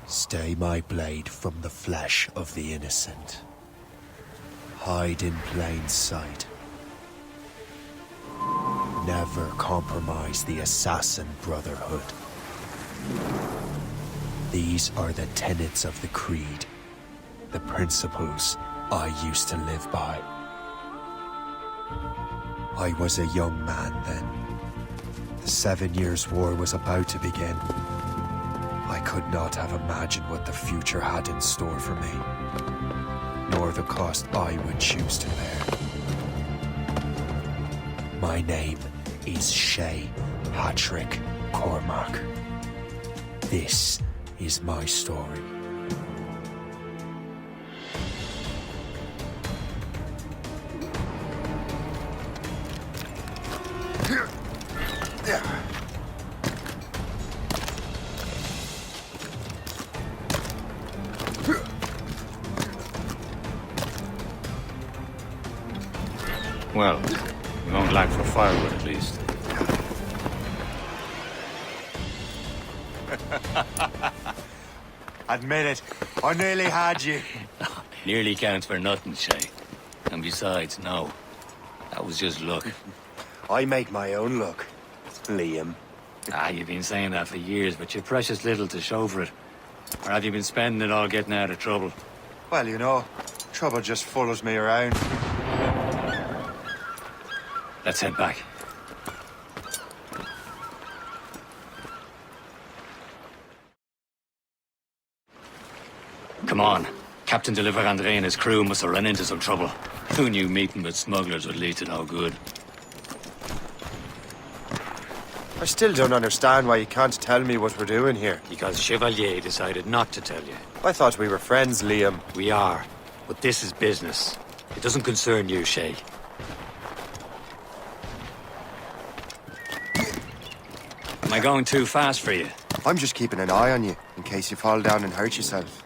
Stay my blade from the flesh of the innocent. Hide in plain sight. Never compromise the assassin brotherhood. These are the tenets of the creed, the principles I used to live by. I was a young man then. The 7 Years' War was about to begin. I could not have imagined what the future had in store for me, nor the cost I would choose to bear. My name is Shay Patrick Cormac. This is my story. Well, we won't lack for firewood at least. Admit it, I nearly had you. Nearly counts for nothing, Shay. And besides, no. That was just luck. I make my own luck, Liam. You've been saying that for years, but you've precious little to show for it. Or have you been spending it all getting out of trouble? Well, you know, trouble just follows me around. Let's head back. Come on. Captain de Andre and his crew must have run into some trouble. Who knew meeting with smugglers would lead to no good? I still don't understand why you can't tell me what we're doing here. Because Chevalier decided not to tell you. I thought we were friends, Liam. We are. But this is business. It doesn't concern you, Shay. Am I going too fast for you? I'm just keeping an eye on you, in case you fall down and hurt yourself.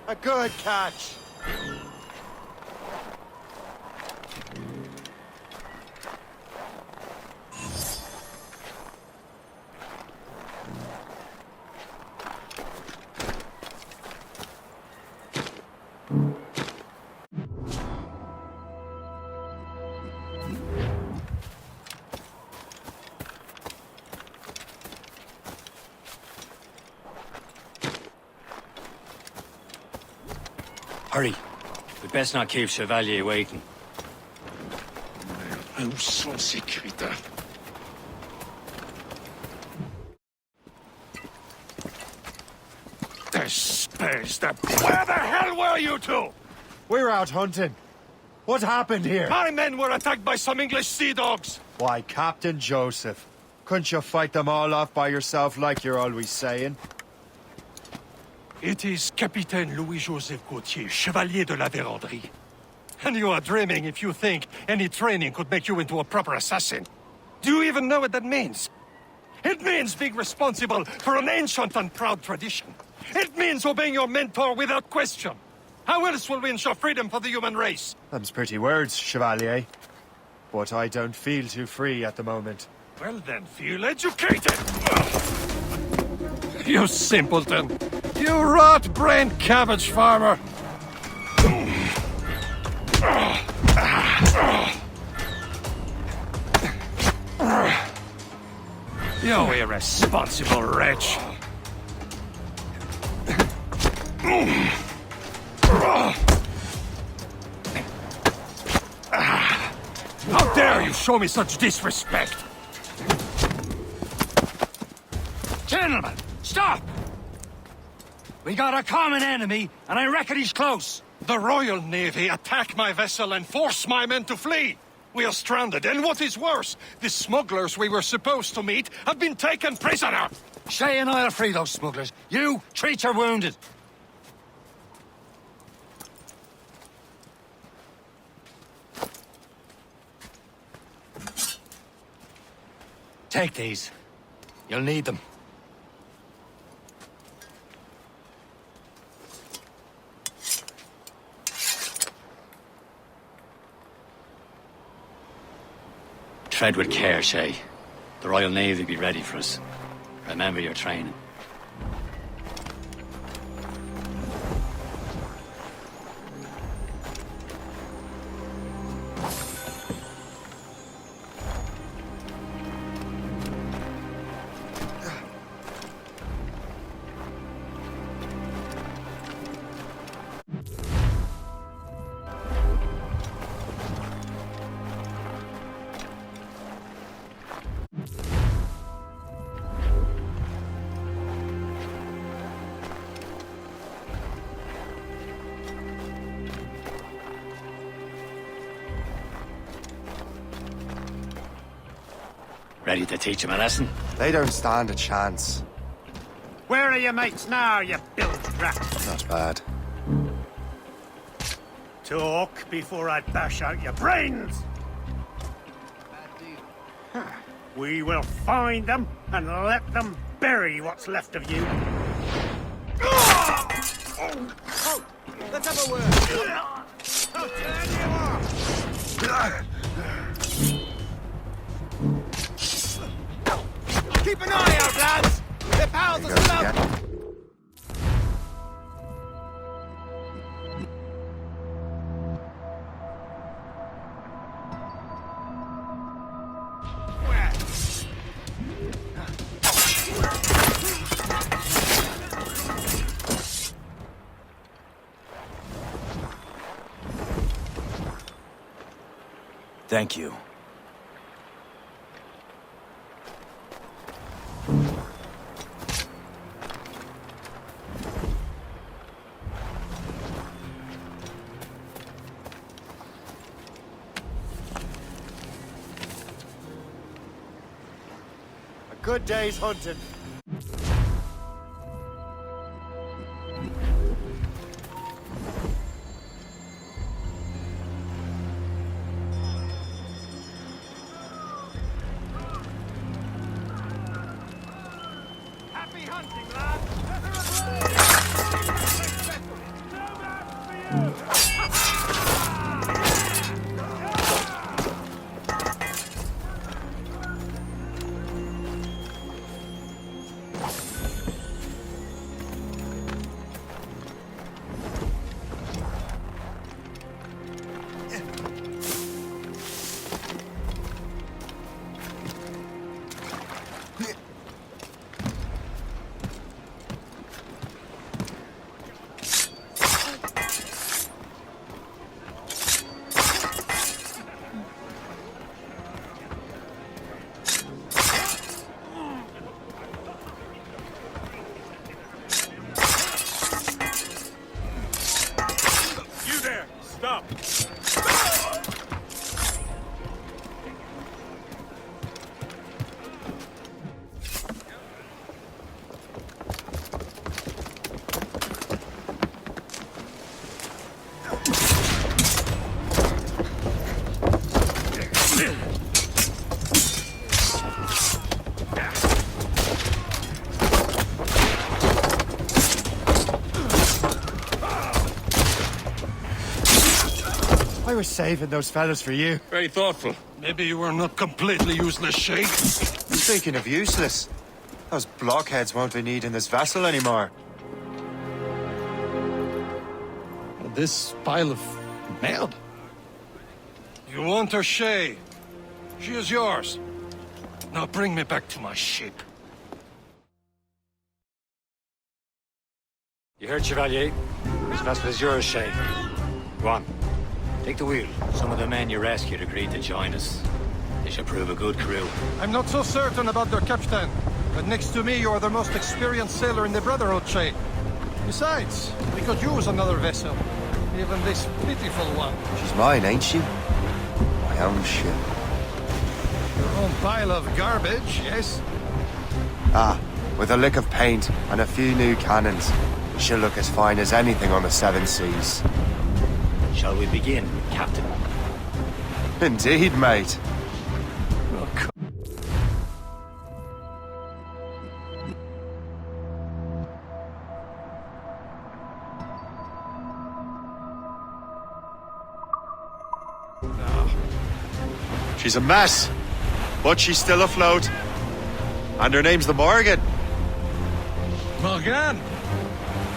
A good catch. Hurry. We'd best not keep Chevalier waiting. Où sont ces crétins? Espèce de... Where the hell were you two? We were out hunting. What happened here? My men were attacked by some English sea dogs. Why, Captain Joseph. Couldn't you fight them all off by yourself like you're always saying? It is Capitaine Louis-Joseph Gauthier, Chevalier de la Vérendrye. And you are dreaming if you think any training could make you into a proper assassin. Do you even know what that means? It means being responsible for an ancient and proud tradition. It means obeying your mentor without question. How else will we ensure freedom for the human race? Them's pretty words, Chevalier. But I don't feel too free at the moment. Well then, feel educated! You simpleton! You rot-brained cabbage farmer! You irresponsible wretch! How dare you show me such disrespect? Gentlemen, stop! We got a common enemy, and I reckon he's close. The Royal Navy attack my vessel and force my men to flee. We are stranded, and what is worse, the smugglers we were supposed to meet have been taken prisoner. Shay and I'll free those smugglers. You, treat your wounded. Take these. You'll need them. Tread with care, Shay. The Royal Navy be ready for us. Remember your training. Ready to teach him a lesson? They don't stand a chance. Where are your mates now, you bilge rat? Not bad. Talk before I bash out your brains! We will find them and let them bury what's left of you. Let's have a word. How turn you off! Keep an eye out, lads! Their pals are still out! Thank you. A good day's hunting. Happy hunting, lad! Stop! I was saving those fellas for you. Very thoughtful. Maybe you were not completely useless, Shay. Speaking of useless, those blockheads won't be needing this vessel anymore. This pile of mail? You want her, Shay? She is yours. Now bring me back to my ship. You heard, Chevalier? This vessel is yours, Shay. Go on. Take the wheel. Some of the men you rescued agreed to join us. They should prove a good crew. I'm not so certain about their captain, but next to me you are the most experienced sailor in the Brotherhood, Shay. Besides, we could use another vessel. Even this pitiful one. She's mine, ain't she? My own ship. Your own pile of garbage, yes? Ah, with a lick of paint and a few new cannons, she'll look as fine as anything on the seven seas. Shall we begin, Captain? Indeed, mate. She's a mess, but she's still afloat. And her name's the Morgan. Morgan?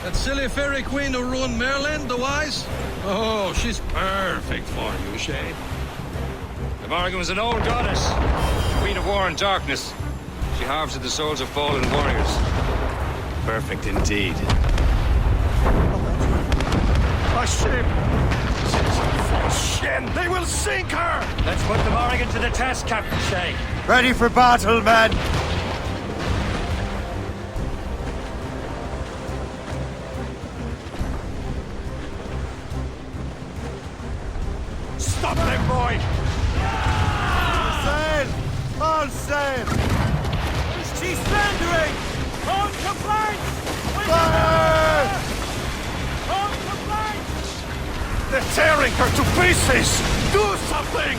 That silly fairy queen who ruined Merlin, the Wise? Oh, she's perfect for you, Shay. The Morgan was an old goddess, queen of war and darkness. She harvested the souls of fallen warriors. Perfect indeed. My ship! Shit! They will sink her! Let's put the Morgan to the test, Captain Shay. Ready for battle, men! Stop them, boy! All sail! All sail! She's surrendering! On complaints! Fire! On complaints! They're tearing her to pieces! Do something!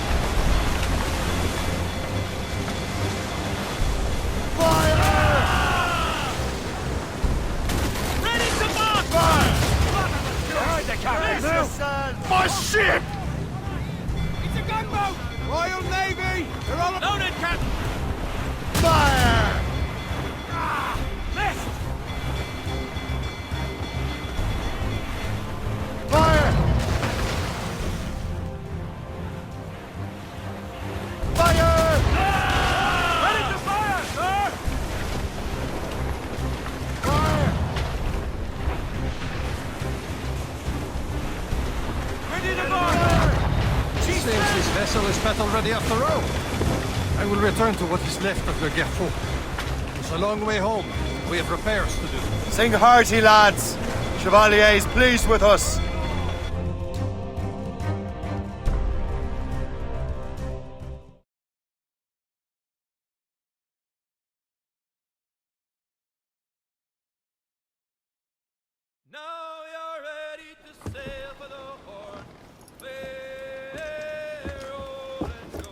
Fire! Ready to march! Fire! Behind the captain! My ship! It's a gunboat! Royal Navy! They're all loaded, Captain! Fire! Left! Fire! Fire! Ready to fire, sir! Fire! Ready to march! Seems this vessel is battle ready after all. I will return to what is left of the Gerfaut. It's a long way home. We have repairs to do. Sing hearty, lads! Chevalier's pleased with us. Now you're ready to sail for the Horn. We're rolling go.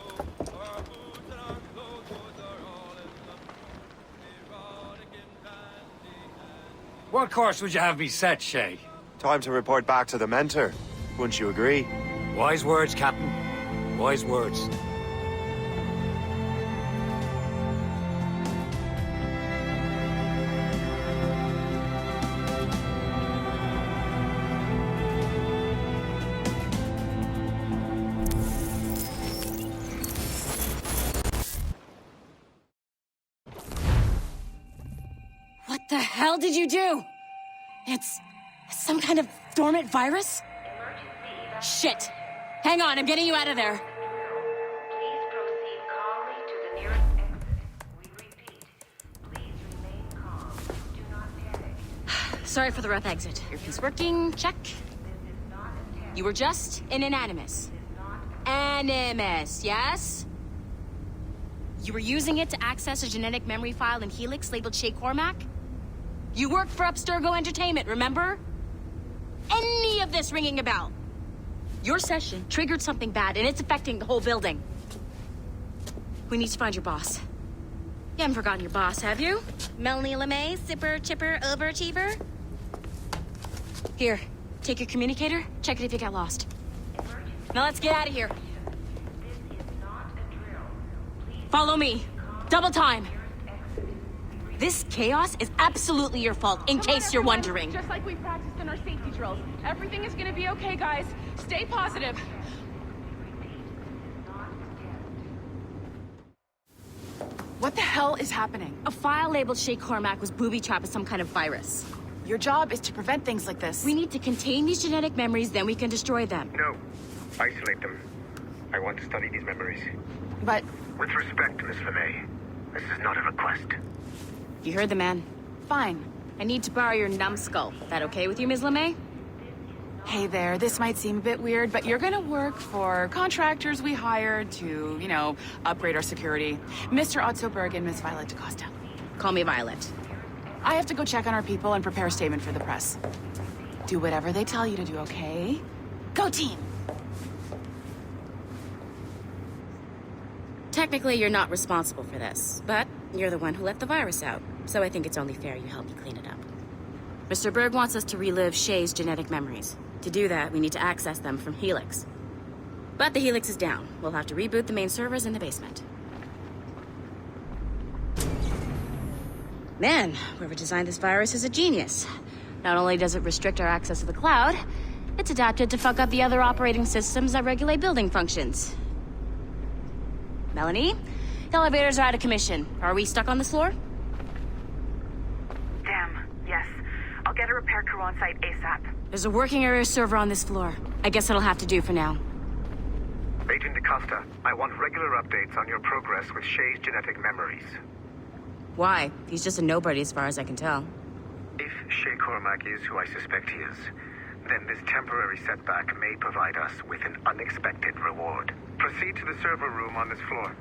Our boots and our clothes are all in the erotic and handy. What course would you have me set, Shay? Time to report back to the mentor. Wouldn't you agree? Wise words, Captain. Wise words. What the hell did you do? It's some kind of dormant virus? Shit! Hang on, I'm getting you out of there. Please proceed calmly to the nearest exit. We repeat, please remain calm. Do not panic. Sorry for the rough exit. Earpiece working, check. This is not a test. You were just in an animus. Animus, yes? You were using it to access a genetic memory file in Helix labeled Shay Cormac? You worked for Abstergo Entertainment, remember? Any of this ringing a bell? Your session triggered something bad, and it's affecting the whole building. We need to find your boss. You haven't forgotten your boss, have you? Melanie LeMay, zipper, chipper, overachiever? Here, take your communicator, check it if you got lost. Now let's get out of here. This is not a drill. Please Follow me. Double time. This chaos is absolutely your fault, in case you're wondering. Just like we practiced in our safety drills. Everything is gonna be okay, guys. Stay positive. What the hell is happening? A file labeled Shay Cormac was booby-trapped with some kind of virus. Your job is to prevent things like this. We need to contain these genetic memories, then we can destroy them. No. Isolate them. I want to study these memories. But With respect, Miss LeMay, this is not a request. You heard the man. fine. I need to borrow your numbskull. That okay with you, Ms. LeMay? Hey there, this might seem a bit weird, but you're gonna work for contractors we hired to, upgrade our security. Mr. Otsoberg and Miss Violet DaCosta. Call me Violet. I have to go check on our people and prepare a statement for the press. Do whatever they tell you to do, okay? Go team! Technically, you're not responsible for this, but you're the one who let the virus out, so I think it's only fair you help me clean it up. Mr. Berg wants us to relive Shay's genetic memories. To do that, we need to access them from Helix. But the Helix is down. We'll have to reboot the main servers in the basement. Man, whoever designed this virus is a genius. Not only does it restrict our access to the cloud, it's adapted to fuck up the other operating systems that regulate building functions. Melanie? The elevators are out of commission. Are we stuck on this floor? Damn, yes. I'll get a repair crew on site ASAP. There's a working area server on this floor. I guess it'll have to do for now. Agent DaCosta, I want regular updates on your progress with Shay's genetic memories. Why? He's just a nobody as far as I can tell. If Shay Cormac is who I suspect he is, then this temporary setback may provide us with an unexpected reward. Proceed to the server room on this floor.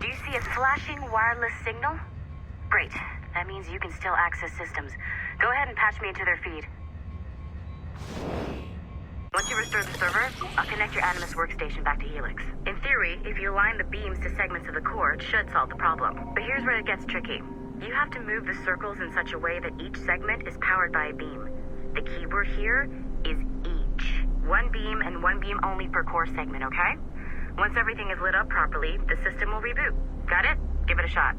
Do you see a flashing wireless signal? Great. That means you can still access systems. Go ahead and patch me into their feed. Once you restore the server, I'll connect your Animus workstation back to Helix. In theory, if you align the beams to segments of the core, it should solve the problem. But here's where it gets tricky. You have to move the circles in such a way that each segment is powered by a beam. The keyword here is each. One beam and one beam only per core segment, okay? Once everything is lit up properly, the system will reboot. Got it? Give it a shot.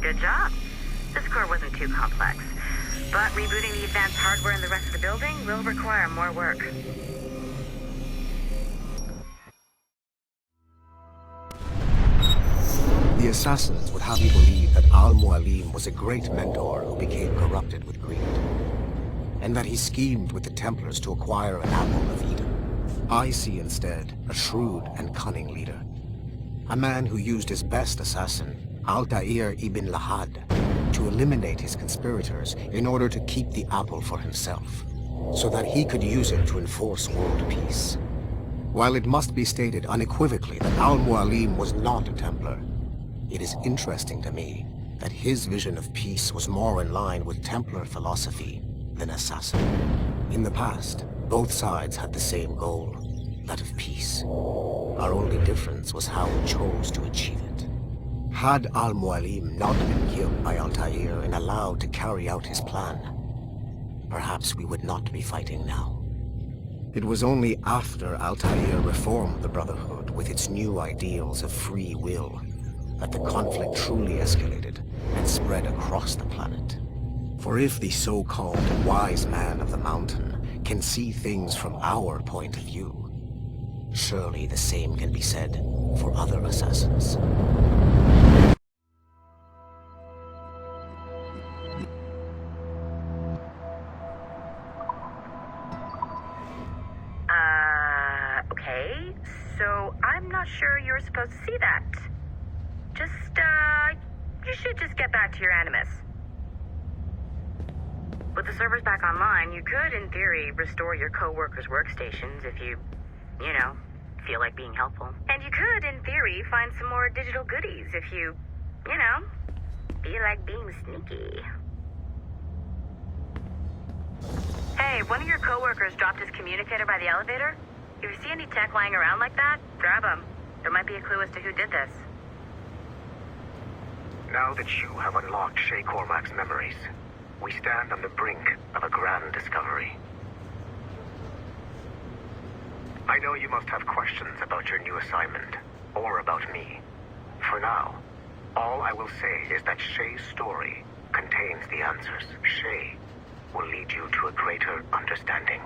Good job. This core wasn't too complex. But rebooting the advanced hardware in the rest of the building will require more work. The assassins would have you believe that Al-Mualim was a great mentor who became corrupted with greed, and that he schemed with the Templars to acquire an apple of Eden. I see instead a shrewd and cunning leader, a man who used his best assassin, Altair ibn Lahad, to eliminate his conspirators in order to keep the apple for himself, so that he could use it to enforce world peace. While it must be stated unequivocally that Al-Mualim was not a Templar, it is interesting to me that his vision of peace was more in line with Templar philosophy than assassin. In the past, Both sides had the same goal, that of peace. Our only difference was how we chose to achieve it. Had Al-Mualim not been killed by Altair and allowed to carry out his plan, perhaps we would not be fighting now. It was only after Altair reformed the Brotherhood with its new ideals of free will that the conflict truly escalated and spread across the planet. For if the so-called wise man of the mountain can see things from our point of view, surely the same can be said for other assassins. Okay, so I'm not sure you're supposed to see that. You should just get back to your Animus. With the servers back online, you could, in theory, restore your co-workers' workstations if you feel like being helpful. And you could, in theory, find some more digital goodies if you feel like being sneaky. Hey, one of your co-workers dropped his communicator by the elevator. If you see any tech lying around like that, grab them. There might be a clue as to who did this. Now that you have unlocked Shay Cormac's memories, we stand on the brink of a grand discovery. I know you must have questions about your new assignment, or about me. For now, all I will say is that Shay's story contains the answers. Shay will lead you to a greater understanding.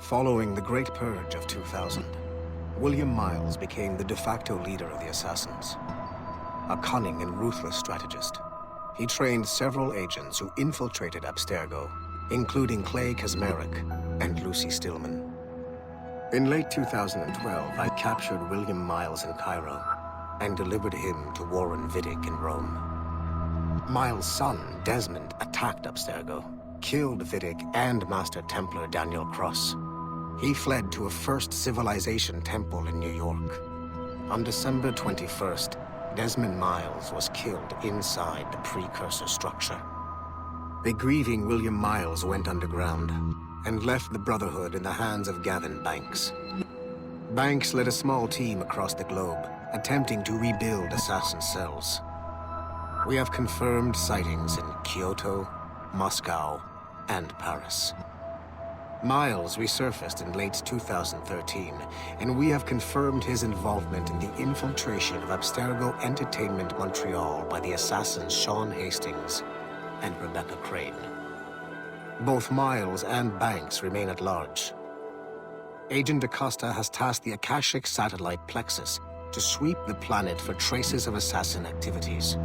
Following the Great Purge of 2000, William Miles became the de facto leader of the Assassins. A cunning and ruthless strategist, he trained several agents who infiltrated Abstergo, including Clay Kazmarek and Lucy Stillman. In late 2012, I captured William Miles in Cairo and delivered him to Warren Vidic in Rome. Miles' son, Desmond, attacked Abstergo, killed Vidic and Master Templar Daniel Cross. He fled to a First Civilization temple in New York. On December 21st, Desmond Miles was killed inside the precursor structure. The grieving William Miles went underground and left the Brotherhood in the hands of Gavin Banks. Banks led a small team across the globe, attempting to rebuild assassin cells. We have confirmed sightings in Kyoto, Moscow, and Paris. Miles resurfaced in late 2013, and we have confirmed his involvement in the infiltration of Abstergo Entertainment Montreal by the assassins Sean Hastings and Rebecca Crane. Both Miles and Banks remain at large. Agent DaCosta has tasked the Akashic satellite Plexus to sweep the planet for traces of assassin activities.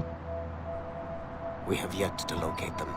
We have yet to locate them.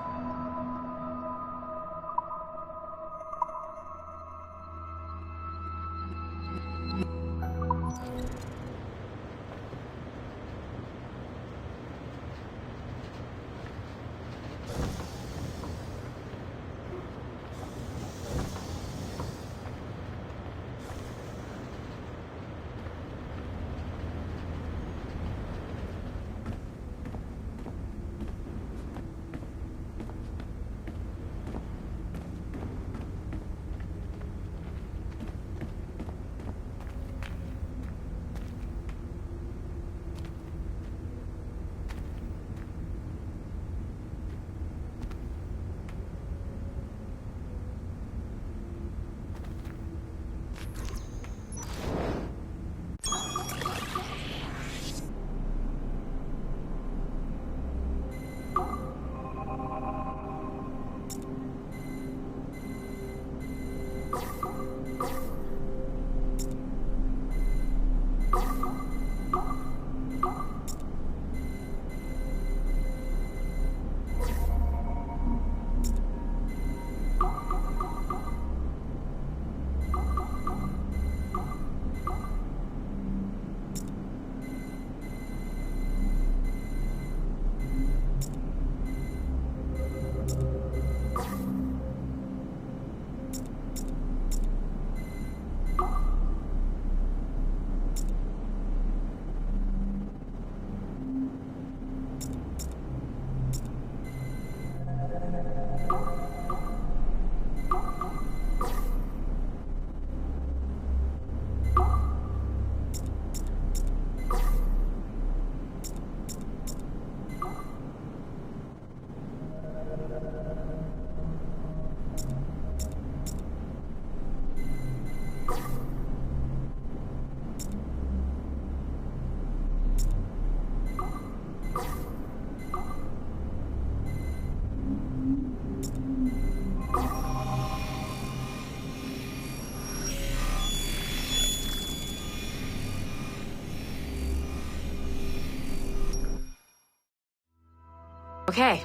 Okay,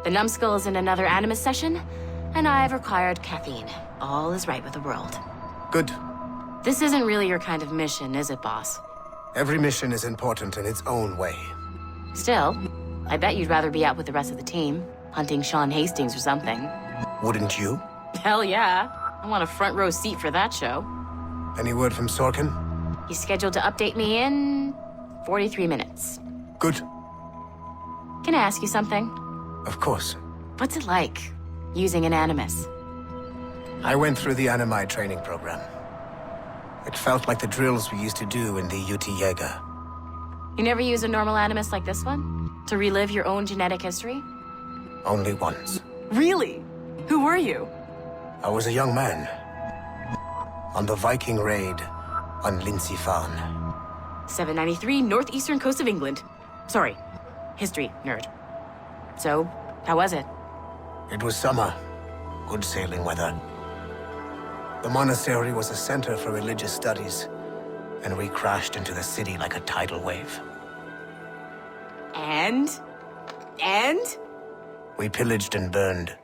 the numbskull is in another Animus session, and I've required caffeine. All is right with the world. Good. This isn't really your kind of mission, is it, boss? Every mission is important in its own way. Still, I bet you'd rather be out with the rest of the team, hunting Sean Hastings or something. Wouldn't you? Hell yeah. I want a front row seat for that show. Any word from Sorkin? He's scheduled to update me in 43 minutes. Good. Can I ask you something? Of course. What's it like, using an Animus? I went through the Animi training program. It felt like the drills we used to do in the UT Jaeger. You never use a normal Animus like this one? To relive your own genetic history? Only once. Really? Who were you? I was a young man. On the Viking raid on Lindsey Farn. 793, northeastern coast of England. Sorry, history nerd. So, how was it? It was summer. Good sailing weather. The monastery was a center for religious studies, and we crashed into the city like a tidal wave. And? We pillaged and burned.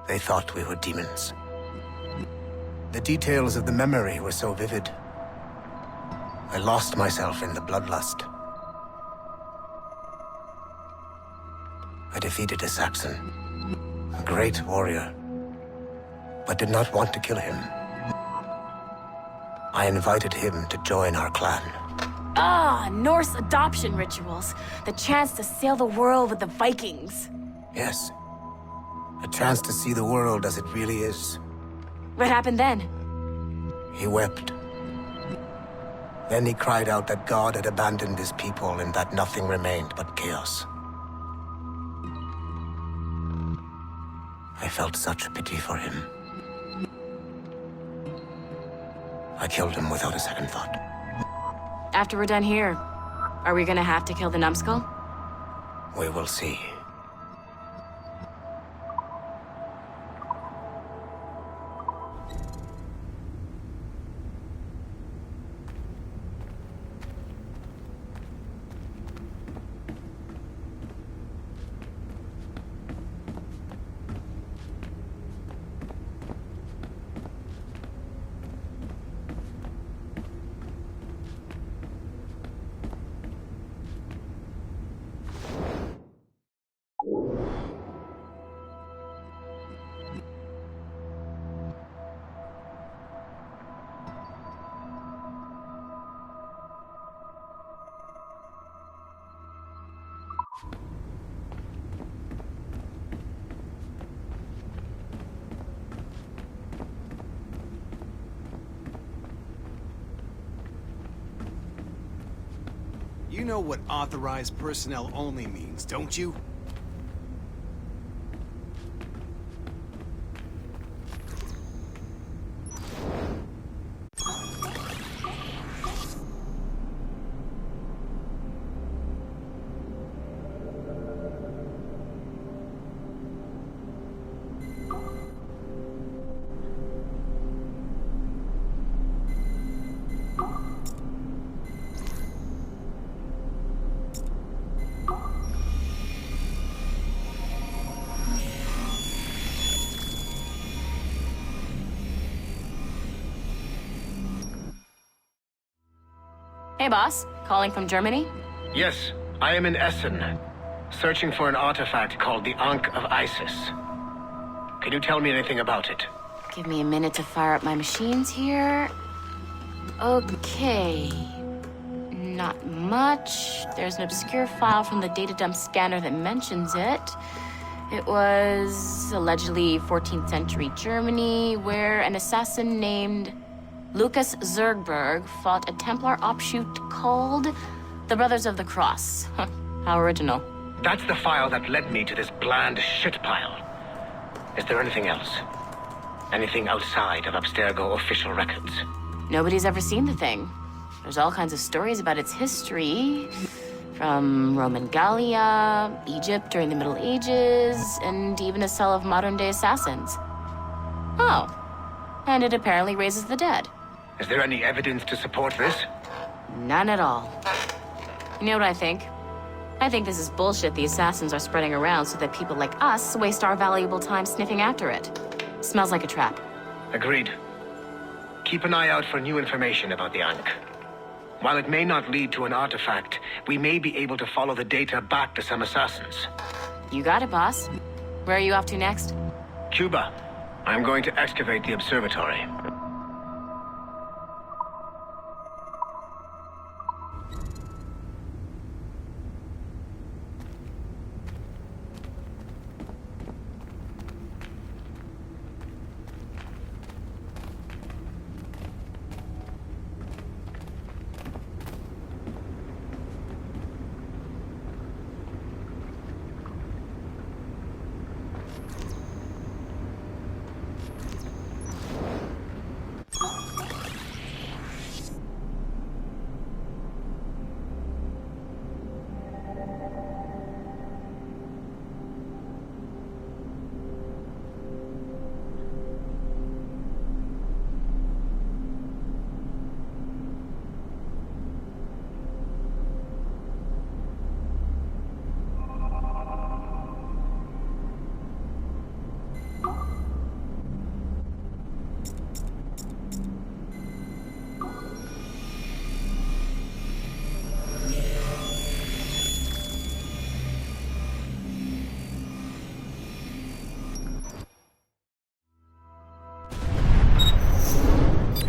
They thought we were demons. The details of the memory were so vivid. I lost myself in the bloodlust. I defeated a Saxon, a great warrior, but did not want to kill him. I invited him to join our clan. Ah, Norse adoption rituals. The chance to sail the world with the Vikings. Yes. A chance to see the world as it really is. What happened then? He wept. Then he cried out that God had abandoned his people and that nothing remained but chaos. I felt such pity for him. I killed him without a second thought. After we're done here, are we gonna have to kill the numbskull? We will see. You know what authorized personnel only means, don't you? Hey, boss. Calling from Germany? Yes, I am in Essen, searching for an artifact called the Ankh of Isis. Can you tell me anything about it? Give me a minute to fire up my machines here. Okay. Not much. There's an obscure file from the data dump scanner that mentions it. It was allegedly 14th century Germany, where an assassin named Lucas Zergberg fought a Templar offshoot called the Brothers of the Cross. How original. That's the file that led me to this bland shit pile. Is there anything else? Anything outside of Abstergo official records? Nobody's ever seen the thing. There's all kinds of stories about its history. From Roman Gallia, Egypt during the Middle Ages, and even a cell of modern-day assassins. Oh. And it apparently raises the dead. Is there any evidence to support this? None at all. You know what I think? I think this is bullshit the assassins are spreading around so that people like us waste our valuable time sniffing after it. Smells like a trap. Agreed. Keep an eye out for new information about the Ankh. While it may not lead to an artifact, we may be able to follow the data back to some assassins. You got it, boss. Where are you off to next? Cuba. I'm going to excavate the observatory.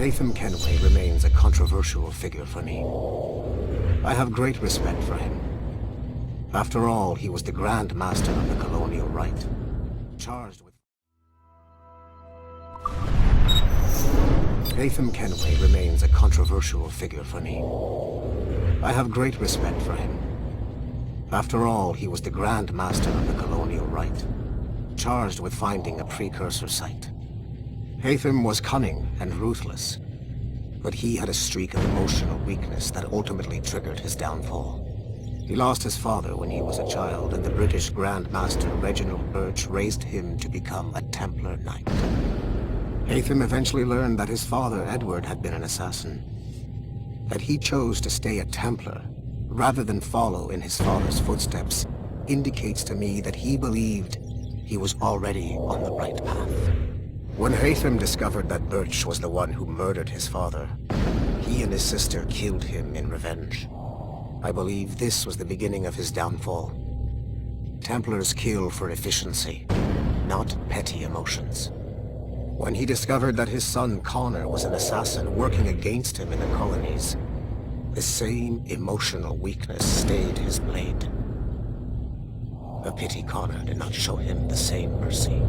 Latham Kenway remains a controversial figure for me. I have great respect for him. After all, he was the Grand Master of the colonial rite, charged with... Latham Kenway remains a controversial figure for me. I have great respect for him. After all, he was the Grand Master of the colonial rite, charged with finding a precursor site. Hatham was cunning and ruthless, But he had a streak of emotional weakness that ultimately triggered his downfall. He lost his father when he was a child, and the British Grand Master Reginald Birch raised him to become a Templar Knight. Haytham eventually learned that his father, Edward, had been an assassin. That he chose to stay a Templar, rather than follow in his father's footsteps, indicates to me that he believed he was already on the right path. When Haytham discovered that Birch was the one who murdered his father, he and his sister killed him in revenge. I believe this was the beginning of his downfall. Templars kill for efficiency, not petty emotions. When he discovered that his son Connor was an assassin working against him in the colonies, the same emotional weakness stayed his blade. A pity Connor did not show him the same mercy.